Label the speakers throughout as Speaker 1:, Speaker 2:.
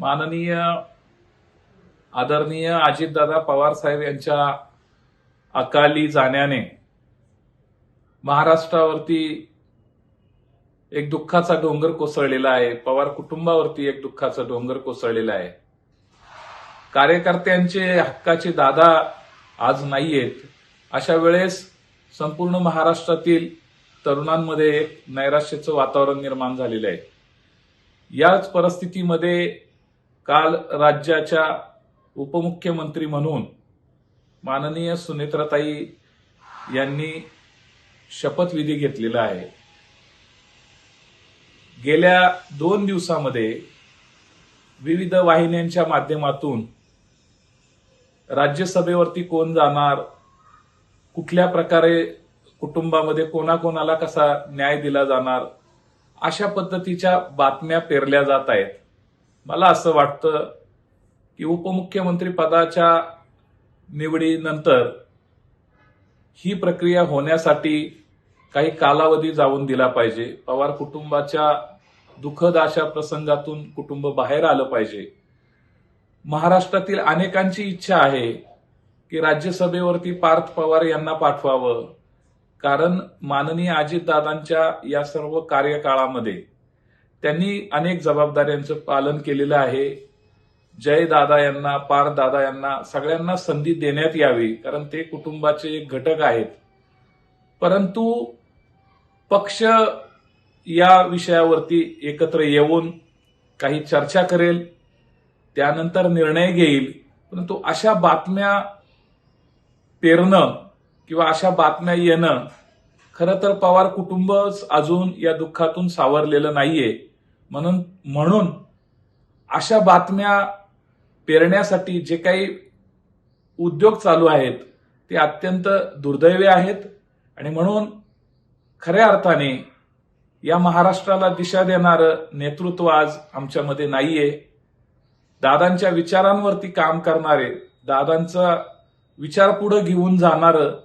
Speaker 1: माननीय आदरणीय अजितदादा पवार साहेब यांच्या अकाली जाण्याने महाराष्ट्रावरती एक दुःखाचा डोंगर कोसळलेला आहे. पवार कुटुंबावरती एक दुःखाचा डोंगर कोसळलेला आहे. कार्यकर्त्यांचे हक्काचे दादा आज नाहीयेत. अशा वेळेस संपूर्ण महाराष्ट्रातील तरुणांमध्ये एक नैराश्याचं वातावरण निर्माण झालेलं आहे. याच परिस्थितीमध्ये काल राज्याच्या उपमुख्यमंत्री म्हणून माननीय सुनेत्राताई यांनी शपथविधी घेतलेला आहे. गेल्या 2 दिवसामध्ये विविध वाहिन्यांच्या माध्यमातून राज्यसभेवरती कोण जाणार, कुठल्या प्रकारे कुटुंबामध्ये कोणाकोणाला कसा न्याय दिला जाणार, अशा पद्धतीच्या बातम्या पेरल्या जात आहेत. मला असं वाटतं की उपमुख्यमंत्री पदाच्या निवडीनंतर ही प्रक्रिया होण्यासाठी काही कालावधी जाऊन दिला पाहिजे. पवार कुटुंबाच्या दुःखद अशा प्रसंगातून कुटुंब बाहेर आलं पाहिजे. महाराष्ट्रातील अनेकांची इच्छा आहे की राज्यसभेवरती पार्थ पवार यांना पाठवावं, कारण माननीय अजितदादांच्या या सर्व कार्यकाळामध्ये त्यांनी अनेक जबाबदाऱ्यांचं पालन केलेलं आहे. जय दादा यांना, पार्थ दादा यांना सगळ्यांना संधी देण्यात यावी, कारण ते कुटुंबाचे एक घटक आहेत. परंतु पक्ष या विषयावरती एकत्र येऊन काही चर्चा करेल, त्यानंतर निर्णय घेईल. परंतु अशा बातम्या पेरणं किंवा अशा बातम्या येणं, खरं तर पवार कुटुंबच अजून या दुःखातून सावरलेलं नाहीये. म्हणून अशा बातम्या पेरण्यासाठी जे काही उद्योग चालू आहेत ते अत्यंत दुर्दैवी आहेत. आणि म्हणून खऱ्या अर्थाने या महाराष्ट्राला दिशा देणारं नेतृत्व आज आमच्यामध्ये नाहीये. दादांच्या विचारांवरती काम करणारे, दादांचा विचार पुढे घेऊन जाणारं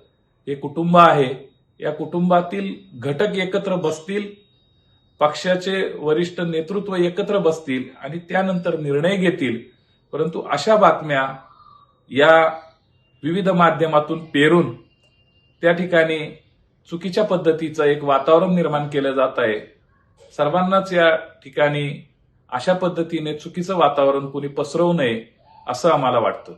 Speaker 1: हे कुटुंब आहे. या कुटुंबातील घटक एकत्र बसतील, पक्षाचे वरिष्ठ नेतृत्व एकत्र बसतील आणि त्यानंतर निर्णय घेतील. परंतु अशा बातम्या या विविध माध्यमातून पेरून त्या ठिकाणी चुकीच्या पद्धतीचं एक वातावरण निर्माण केलं जात आहे. सर्वांनाच या ठिकाणी अशा पद्धतीने चुकीचं वातावरण कोणी पसरवू नये असं आम्हाला वाटतं.